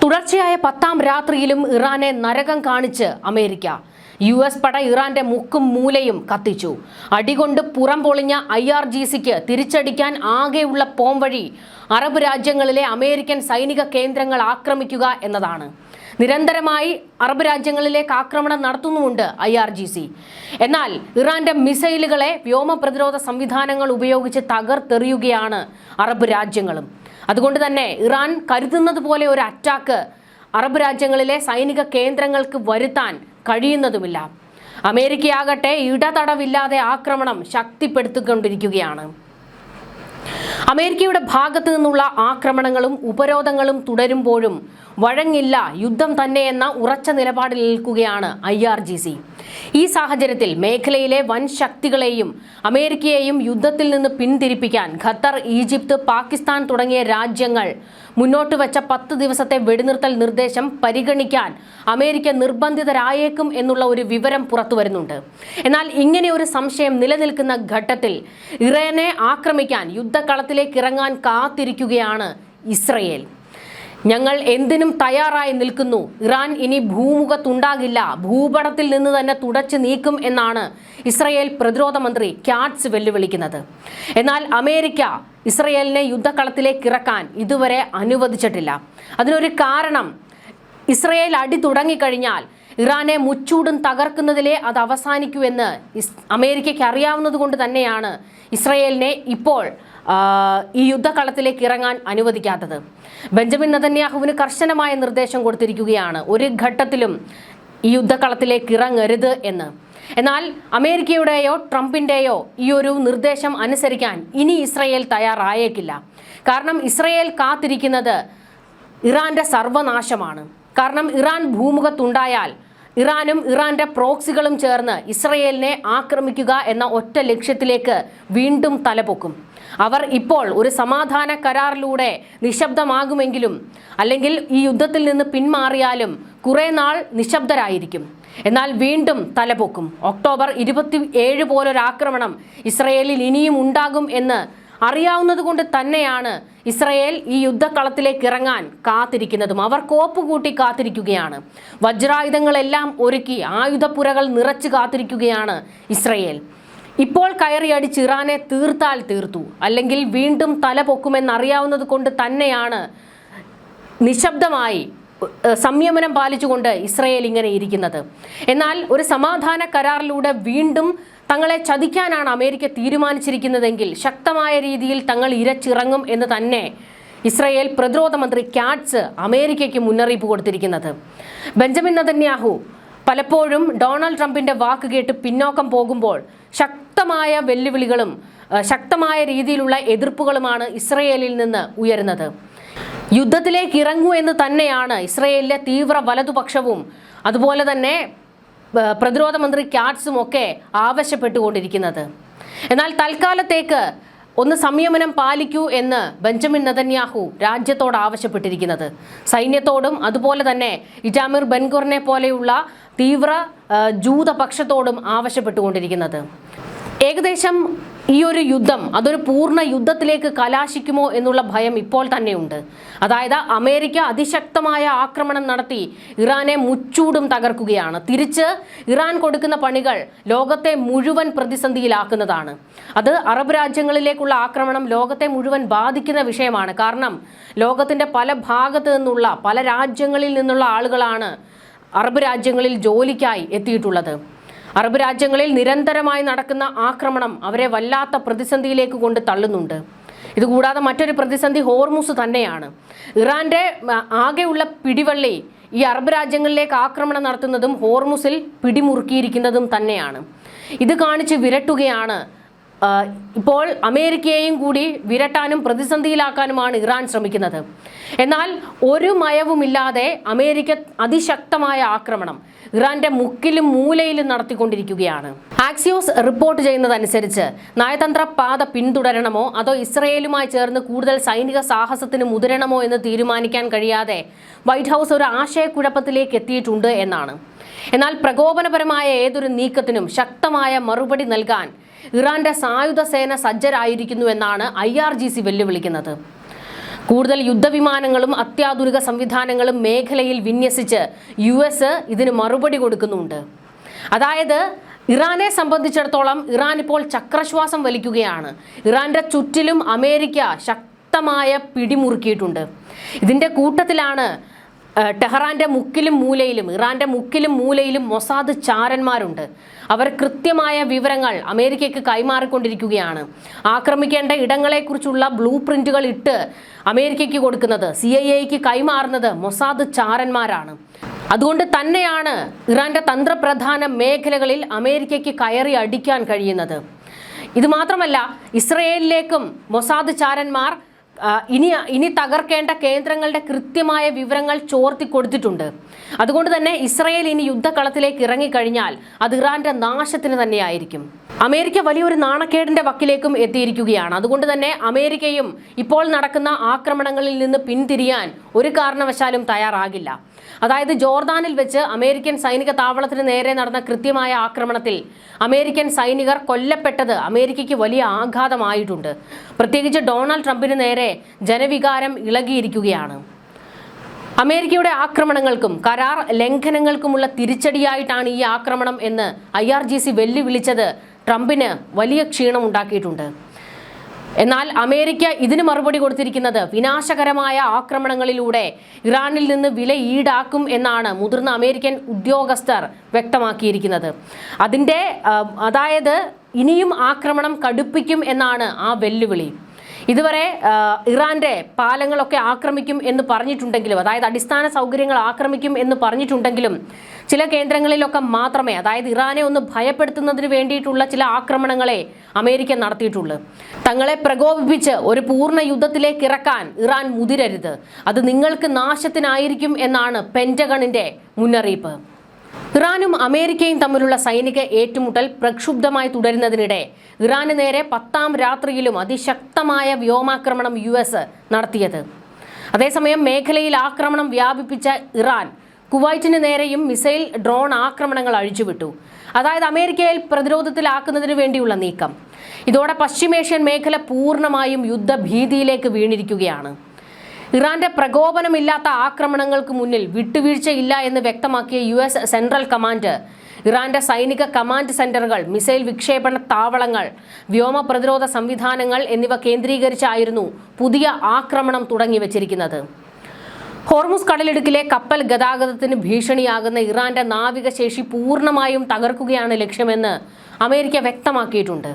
തുടർച്ചയായ 10ാം രാത്രിയിലും ഇറാനെ നരകം കാണിച്ച് അമേരിക്ക. US പട ഇറാന്റെ മുക്കും മൂലയും കത്തിച്ചു. അടികൊണ്ട് പുറം പൊളിഞ്ഞ IRGCക്ക് തിരിച്ചടിക്കാൻ ആകെയുള്ള പോംവഴി അറബ് രാജ്യങ്ങളിലെ അമേരിക്കൻ സൈനിക കേന്ദ്രങ്ങൾ ആക്രമിക്കുക എന്നതാണ്. നിരന്തരമായി അറബ് രാജ്യങ്ങളിലേക്ക് ആക്രമണം നടത്തുന്നുമുണ്ട് IRGC. എന്നാൽ ഇറാന്റെ മിസൈലുകളെ വ്യോമ പ്രതിരോധ സംവിധാനങ്ങൾ ഉപയോഗിച്ച് തകർത്തെറിയുകയാണ് അറബ് രാജ്യങ്ങളും. അതുകൊണ്ട് തന്നെ ഇറാൻ കരുതുന്നത് പോലെ ഒരു അറ്റാക്ക് അറബ് രാജ്യങ്ങളിലെ സൈനിക കേന്ദ്രങ്ങൾക്ക് വരുത്താൻ കഴിയുന്നതുമില്ല. അമേരിക്കയാകട്ടെ ഇടതടവില്ലാതെ ആക്രമണം ശക്തിപ്പെടുത്തിക്കൊണ്ടിരിക്കുകയാണ്. അമേരിക്കയുടെ ഭാഗത്തു നിന്നുള്ള ആക്രമണങ്ങളും ഉപരോധങ്ങളും തുടരുമ്പോഴും വഴങ്ങില്ല, യുദ്ധം തന്നെയെന്ന ഉറച്ച നിലപാടിൽ നിൽക്കുകയാണ് IRGC. ഈ സാഹചര്യത്തിൽ മേഖലയിലെ വൻ ശക്തികളെയും അമേരിക്കയെയും യുദ്ധത്തിൽ നിന്ന് പിന്തിരിപ്പിക്കാൻ ഖത്തർ, ഈജിപ്ത്, പാകിസ്ഥാൻ തുടങ്ങിയ രാജ്യങ്ങൾ മുന്നോട്ട് വെച്ച 10 ദിവസത്തെ വെടിനിർത്തൽ നിർദ്ദേശം പരിഗണിക്കാൻ അമേരിക്ക നിർബന്ധിതരായേക്കും എന്നുള്ള ഒരു വിവരം പുറത്തു വരുന്നുണ്ട്. എന്നാൽ ഇങ്ങനെ ഒരു സംശയം നിലനിൽക്കുന്ന ഘട്ടത്തിൽ ഇറാനെ ആക്രമിക്കാൻ യുദ്ധക്കളത്തിലേക്ക് ഇറങ്ങാൻ കാത്തിരിക്കുകയാണ് ഇസ്രയേൽ. ഞങ്ങൾ എന്തിനും തയ്യാറായി നിൽക്കുന്നു, ഇറാൻ ഇനി ഭൂമുഖത്തുണ്ടാകില്ല, ഭൂപടത്തിൽ നിന്ന് തന്നെ തുടച്ചു നീക്കും എന്നാണ് ഇസ്രയേൽ പ്രതിരോധ മന്ത്രി കാറ്റ്സ് വെല്ലുവിളിക്കുന്നത്. എന്നാൽ അമേരിക്ക ഇസ്രയേലിനെ യുദ്ധക്കളത്തിലേക്ക് ഇറക്കാൻ ഇതുവരെ അനുവദിച്ചിട്ടില്ല. അതിനൊരു കാരണം, ഇസ്രയേൽ അടി തുടങ്ങിക്കഴിഞ്ഞാൽ ഇറാനെ മുച്ചൂടും തകർക്കുന്നതിലേ അത് അവസാനിക്കൂ എന്ന് അമേരിക്കയ്ക്ക് അറിയാവുന്നത് കൊണ്ട് തന്നെയാണ് ഇസ്രയേലിനെ ഇപ്പോൾ ഈ യുദ്ധക്കളത്തിലേക്ക് ഇറങ്ങാൻ അനുവദിക്കാത്തത്. ബെഞ്ചമിൻ നെതന്യാഹുവിന് കർശനമായ നിർദ്ദേശം കൊടുത്തിരിക്കുകയാണ്, ഒരു ഘട്ടത്തിലും ഈ യുദ്ധക്കളത്തിലേക്ക് ഇറങ്ങരുത് എന്ന്. എന്നാൽ അമേരിക്കയുടെയോ ട്രംപിൻ്റെയോ ഈ ഒരു നിർദ്ദേശം അനുസരിക്കാൻ ഇനി ഇസ്രയേൽ തയ്യാറായേക്കില്ല. കാരണം ഇസ്രയേൽ കാത്തിരിക്കുന്നത് ഇറാന്റെ സർവനാശമാണ്. കാരണം ഇറാൻ ഭൂമുഖത്തുണ്ടായാൽ ഇറാനും ഇറാന്റെ പ്രോക്സികളും ചേർന്ന് ഇസ്രയേലിനെ ആക്രമിക്കുക എന്ന ഒറ്റ ലക്ഷ്യത്തിലേക്ക് വീണ്ടും തലപൊക്കും. അവർ ഇപ്പോൾ ഒരു സമാധാന കരാറിലൂടെ നിശബ്ദമാകുമെങ്കിലും അല്ലെങ്കിൽ ഈ യുദ്ധത്തിൽ നിന്ന് പിന്മാറിയാലും കുറേ നാൾ നിശബ്ദരായിരിക്കും. എന്നാൽ വീണ്ടും തലപൊക്കും. ഒക്ടോബർ 27 പോലൊരാക്രമണം ഇസ്രയേലിൽ ഇനിയും ഉണ്ടാകും എന്ന് അറിയാവുന്നത് കൊണ്ട് തന്നെയാണ് ഇസ്രയേൽ ഈ യുദ്ധക്കളത്തിലേക്ക് ഇറങ്ങാൻ കാത്തിരിക്കുന്നതും. അവർ കോപ്പുകൂട്ടി കാത്തിരിക്കുകയാണ്. വജ്രായുധങ്ങളെല്ലാം ഒരുക്കി ആയുധപ്പുരകൾ നിറച്ച് കാത്തിരിക്കുകയാണ് ഇസ്രയേൽ. ഇപ്പോൾ കയറിയടിച്ച് ഇറാനെ തീർത്താൽ തീർത്തു, അല്ലെങ്കിൽ വീണ്ടും തല പൊക്കുമെന്നറിയാവുന്നത് കൊണ്ട് തന്നെയാണ് നിശബ്ദമായി സംയമനം പാലിച്ചുകൊണ്ട് ഇസ്രയേൽ ഇങ്ങനെ ഇരിക്കുന്നത്. എന്നാൽ ഒരു സമാധാന കരാറിലൂടെ വീണ്ടും തങ്ങളെ ചതിക്കാനാണ് അമേരിക്ക തീരുമാനിച്ചിരിക്കുന്നതെങ്കിൽ ശക്തമായ രീതിയിൽ തങ്ങൾ ഇരച്ചിറങ്ങും എന്ന് തന്നെ ഇസ്രയേൽ പ്രതിരോധ മന്ത്രി കാറ്റ്സ് അമേരിക്കയ്ക്ക് മുന്നറിയിപ്പ് കൊടുത്തിരിക്കുന്നത്. ബെഞ്ചമിൻ നെതന്യാഹു പലപ്പോഴും ഡൊണാൾഡ് ട്രംപിന്റെ വാക്ക് കേട്ട് പിന്നോക്കം പോകുമ്പോൾ ശക്തമായ വെല്ലുവിളികളും ശക്തമായ രീതിയിലുള്ള എതിർപ്പുകളുമാണ് ഇസ്രയേലിൽ നിന്ന് ഉയരുന്നത്. യുദ്ധത്തിലേക്ക് ഇറങ്ങൂ എന്ന് തന്നെയാണ് ഇസ്രയേലിലെ തീവ്ര വലതുപക്ഷവും അതുപോലെ തന്നെ പ്രതിരോധ മന്ത്രി കാറ്റ്സും ഒക്കെ ആവശ്യപ്പെട്ടുകൊണ്ടിരിക്കുന്നത്. എന്നാൽ തൽക്കാലത്തേക്ക് ഒന്ന് സംയമനം പാലിക്കൂ എന്ന് ബെഞ്ചമിൻ നെതന്യാഹു രാജ്യത്തോട് ആവശ്യപ്പെട്ടിരിക്കുന്നത്. സൈന്യത്തോടും അതുപോലെ തന്നെ ഇറ്റാമിർ ബെൻഗുറിനെ പോലെയുള്ള തീവ്ര ജൂതപക്ഷത്തോടും ആവശ്യപ്പെട്ടുകൊണ്ടിരിക്കുന്നത്. ഏകദേശം ഈ ഒരു യുദ്ധം അതൊരു പൂർണ്ണ യുദ്ധത്തിലേക്ക് കലാശിക്കുമോ എന്നുള്ള ഭയം ഇപ്പോൾ തന്നെയുണ്ട്. അതായത് അമേരിക്ക അതിശക്തമായ ആക്രമണം നടത്തി ഇറാനെ മുച്ചൂടും തകർക്കുകയാണ്. തിരിച്ച് ഇറാൻ കൊടുക്കുന്ന പണികൾ ലോകത്തെ മുഴുവൻ പ്രതിസന്ധിയിലാക്കുന്നതാണ്. അത് അറബ് രാജ്യങ്ങളിലേക്കുള്ള ആക്രമണം ലോകത്തെ മുഴുവൻ ബാധിക്കുന്ന വിഷയമാണ്. കാരണം ലോകത്തിൻ്റെ പല ഭാഗത്തു നിന്നുള്ള പല രാജ്യങ്ങളിൽ നിന്നുള്ള ആളുകളാണ് അറബ് രാജ്യങ്ങളിൽ ജോലിക്കായി എത്തിയിട്ടുള്ളത്. അറബ് രാജ്യങ്ങളിൽ നിരന്തരമായി നടക്കുന്ന ആക്രമണം അവരെ വല്ലാത്ത പ്രതിസന്ധിയിലേക്ക് കൊണ്ട് തള്ളുന്നുണ്ട്. ഇതുകൂടാതെ മറ്റൊരു പ്രതിസന്ധി ഹോർമുസ് തന്നെയാണ്. ഇറാന്റെ ആകെയുള്ള പിടിവള്ളി ഈ അറബ് രാജ്യങ്ങളിലേക്ക് ആക്രമണം നടത്തുന്നതും ഹോർമുസിൽ പിടിമുറുക്കിയിരിക്കുന്നതും തന്നെയാണ്. ഇത് കാണിച്ച് വിരട്ടുകയാണ്. ഇപ്പോൾ അമേരിക്കയെയും കൂടി വിരട്ടാനും പ്രതിസന്ധിയിലാക്കാനുമാണ് ഇറാൻ ശ്രമിക്കുന്നത്. എന്നാൽ ഒരു മയവുമില്ലാതെ അമേരിക്ക അതിശക്തമായ ആക്രമണം ഇറാന്റെ മുക്കിലും മൂലയിലും നടത്തിക്കൊണ്ടിരിക്കുകയാണ്. ആക്സിയോസ് റിപ്പോർട്ട് ചെയ്യുന്നതനുസരിച്ച് നയതന്ത്ര പാത പിന്തുടരണമോ അതോ ഇസ്രയേലുമായി ചേർന്ന് കൂടുതൽ സൈനിക സാഹസത്തിന് മുതിരണമോ എന്ന് തീരുമാനിക്കാൻ കഴിയാതെ വൈറ്റ് ഹൗസ് ഒരു ആശയക്കുഴപ്പത്തിലേക്ക് എത്തിയിട്ടുണ്ട് എന്നാണ്. എന്നാൽ പ്രകോപനപരമായ ഏതൊരു നീക്കത്തിനും ശക്തമായ മറുപടി നൽകാൻ ഇറാന്റെ സായുധ സേന സജ്ജരായിരിക്കുന്നു എന്നാണ് IRGC വെല്ലുവിളിക്കുന്നത്. കൂടുതൽ യുദ്ധവിമാനങ്ങളും അത്യാധുനിക സംവിധാനങ്ങളും മേഖലയിൽ വിന്യസിച്ച് US ഇതിന് മറുപടി കൊടുക്കുന്നുണ്ട്. അതായത് ഇറാനെ സംബന്ധിച്ചിടത്തോളം ഇറാൻ ഇപ്പോൾ ചക്രശ്വാസം വലിക്കുകയാണ്. ഇറാന്റെ ചുറ്റിലും അമേരിക്ക ശക്തമായ പിടിമുറുക്കിയിട്ടുണ്ട്. ഇതിന്റെ കൂട്ടത്തിലാണ് ടെഹ്റാന്റെ മുക്കിലും മൂലയിലും, ഇറാന്റെ മുക്കിലും മൂലയിലും മൊസാദ് ചാരന്മാരുണ്ട്. അവർ കൃത്യമായ വിവരങ്ങൾ അമേരിക്കയ്ക്ക് കൈമാറിക്കൊണ്ടിരിക്കുകയാണ്. ആക്രമിക്കേണ്ട ഇടങ്ങളെക്കുറിച്ചുള്ള ബ്ലൂ പ്രിന്റുകൾ ഇട്ട് അമേരിക്കയ്ക്ക് കൊടുക്കുന്നത്, CIA കൈമാറുന്നത് മൊസാദ് ചാരന്മാരാണ്. അതുകൊണ്ട് തന്നെയാണ് ഇറാന്റെ തന്ത്രപ്രധാന മേഖലകളിൽ അമേരിക്കയ്ക്ക് കയറി അടിക്കാൻ കഴിയുന്നത്. ഇത് മാത്രമല്ല, ഇസ്രയേലിലേക്കും മൊസാദ് ചാരന്മാർ ഇനി തകർക്കേണ്ട കേന്ദ്രങ്ങളുടെ കൃത്യമായ വിവരങ്ങൾ ചോർത്തി കൊടുത്തിട്ടുണ്ട്. അതുകൊണ്ട് തന്നെ ഇസ്രയേൽ ഇനി യുദ്ധകളത്തിലേക്ക് ഇറങ്ങിക്കഴിഞ്ഞാൽ അത് ഇറാന്റെ നാശത്തിന് തന്നെയായിരിക്കും. അമേരിക്ക വലിയൊരു നാണക്കേടിന്റെ വക്കിലേക്കും എത്തിയിരിക്കുകയാണ്. അതുകൊണ്ട് തന്നെ അമേരിക്കയും ഇപ്പോൾ നടക്കുന്ന ആക്രമണങ്ങളിൽ നിന്ന് പിന്തിരിയാൻ ഒരു കാരണവശാലും തയ്യാറാകില്ല. അതായത് ജോർദാനിൽ വെച്ച് അമേരിക്കൻ സൈനിക താവളത്തിന് നേരെ നടന്ന കൃത്യമായ ആക്രമണത്തിൽ അമേരിക്കൻ സൈനികർ കൊല്ലപ്പെട്ടത് അമേരിക്കയ്ക്ക് വലിയ ആഘാതമായിട്ടുണ്ട്. പ്രത്യേകിച്ച് ഡൊണാൾഡ് ട്രംപിന് നേരെ ജനവികാരം ഇളകിയിരിക്കുകയാണ്. അമേരിക്കയുടെ ആക്രമണങ്ങൾക്കും കരാർ ലംഘനങ്ങൾക്കുമുള്ള തിരിച്ചടിയായിട്ടാണ് ഈ ആക്രമണം എന്ന് IRGC വെല്ലുവിളിച്ചത് ട്രംപിന് വലിയ ക്ഷീണം ഉണ്ടാക്കിയിട്ടുണ്ട്. എന്നാൽ അമേരിക്ക ഇതിന് മറുപടി കൊടുത്തിരിക്കുന്നത് വിനാശകരമായ ആക്രമണങ്ങളിലൂടെ ഇറാനിൽ നിന്ന് വില ഈടാക്കും എന്നാണ് മുതിർന്ന അമേരിക്കൻ ഉദ്യോഗസ്ഥർ വ്യക്തമാക്കിയിരിക്കുന്നത്. അതായത് ഇനിയും ആക്രമണം കടുപ്പിക്കും എന്നാണ് ആ വെല്ലുവിളി. ഇതുവരെ ഇറാന്റെ പാലങ്ങളൊക്കെ ആക്രമിക്കും എന്ന് പറഞ്ഞിട്ടുണ്ടെങ്കിലും, അതായത് അടിസ്ഥാന സൗകര്യങ്ങൾ ആക്രമിക്കും എന്ന് പറഞ്ഞിട്ടുണ്ടെങ്കിലും ചില കേന്ദ്രങ്ങളിലൊക്കെ മാത്രമേ, അതായത് ഇറാനെ ഒന്ന് ഭയപ്പെടുത്തുന്നതിന് വേണ്ടിയിട്ടുള്ള ചില ആക്രമണങ്ങളെ അമേരിക്ക നടത്തിയിട്ടുള്ളൂ. തങ്ങളെ പ്രകോപിപ്പിച്ച് ഒരു പൂർണ്ണ യുദ്ധത്തിലേക്ക് ഇറക്കാൻ ഇറാൻ മുതിരരുത്, അത് നിങ്ങൾക്ക് നാശത്തിനായിരിക്കും എന്നാണ് പെന്റഗണിന്റെ മുന്നറിയിപ്പ്. ഇറാനും അമേരിക്കയും തമ്മിലുള്ള സൈനിക ഏറ്റുമുട്ടൽ പ്രക്ഷുബ്ധമായി തുടരുന്നതിനിടെ ഇറാന് നേരെ 10ാം രാത്രിയിലും അതിശക്തമായ വ്യോമാക്രമണം US നടത്തിയത്. അതേസമയം മേഖലയിൽ ആക്രമണം വ്യാപിപ്പിച്ച ഇറാൻ കുവൈറ്റിന് നേരെയും മിസൈൽ ഡ്രോൺ ആക്രമണങ്ങൾ അഴിച്ചുവിട്ടു. അതായത് അമേരിക്കയിൽ പ്രതിരോധത്തിലാക്കുന്നതിന് വേണ്ടിയുള്ള നീക്കം. ഇതോടെ പശ്ചിമേഷ്യൻ മേഖല പൂർണ്ണമായും യുദ്ധഭീതിയിലേക്ക് വീണിരിക്കുകയാണ്. ഇറാന്റെ പ്രകോപനമില്ലാത്ത ആക്രമണങ്ങൾക്ക് മുന്നിൽ വിട്ടുവീഴ്ചയില്ല എന്ന് വ്യക്തമാക്കിയ US സെൻട്രൽ കമാൻഡ് ഇറാന്റെ സൈനിക കമാൻഡ് സെന്ററുകൾ, മിസൈൽ വിക്ഷേപണ താവളങ്ങൾ, വ്യോമ പ്രതിരോധ സംവിധാനങ്ങൾ എന്നിവ കേന്ദ്രീകരിച്ചായിരുന്നു പുതിയ ആക്രമണം തുടങ്ങിവെച്ചിരിക്കുന്നത്. ഹോർമുസ് കടലിടുക്കിലെ കപ്പൽ ഗതാഗതത്തിന് ഭീഷണിയാകുന്ന ഇറാന്റെ നാവികശേഷി പൂർണ്ണമായും തകർക്കുകയാണ് ലക്ഷ്യമെന്ന് അമേരിക്ക വ്യക്തമാക്കിയിട്ടുണ്ട്.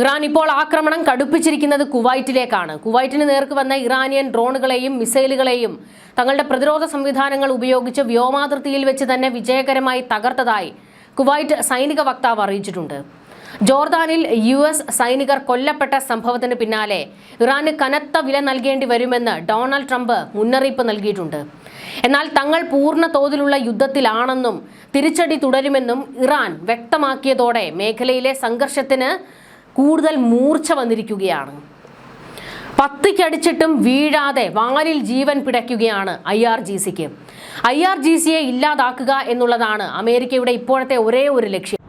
ഇറാൻ ഇപ്പോൾ ആക്രമണം കടുപ്പിച്ചിരിക്കുന്നത് കുവൈറ്റിലേക്കാണ്. കുവൈറ്റിന് നേർക്ക് വന്ന ഇറാനിയൻ ഡ്രോണുകളെയും മിസൈലുകളെയും തങ്ങളുടെ പ്രതിരോധ സംവിധാനങ്ങൾ ഉപയോഗിച്ച് വ്യോമാതിർത്തിയിൽ വെച്ച് തന്നെ വിജയകരമായി തകർത്തതായി കുവൈറ്റ് സൈനിക വക്താവ് അറിയിച്ചിട്ടുണ്ട്. ജോർദാനിൽ US സൈനികർ കൊല്ലപ്പെട്ട സംഭവത്തിന് പിന്നാലെ ഇറാന് കനത്ത വില നൽകേണ്ടി വരുമെന്ന് ഡൊണാൾഡ് ട്രംപ് മുന്നറിയിപ്പ് നൽകിയിട്ടുണ്ട്. എന്നാൽ തങ്ങൾ പൂർണ്ണ തോതിലുള്ള യുദ്ധത്തിലാണെന്നും തിരിച്ചടി തുടരുമെന്നും ഇറാൻ വ്യക്തമാക്കിയതോടെ മേഖലയിലെ സംഘർഷത്തിന് കൂടുതൽ മൂർച്ച വന്നിരിക്കുകയാണ്. പത്തിക്കടിച്ചിട്ടും വീഴാതെ വാലിൽ ജീവൻ പിടയ്ക്കുകയാണ് IRGCക്ക്. IRGCയെ ഇല്ലാതാക്കുക എന്നുള്ളതാണ് അമേരിക്കയുടെ ഇപ്പോഴത്തെ ഒരേ ഒരു ലക്ഷ്യം.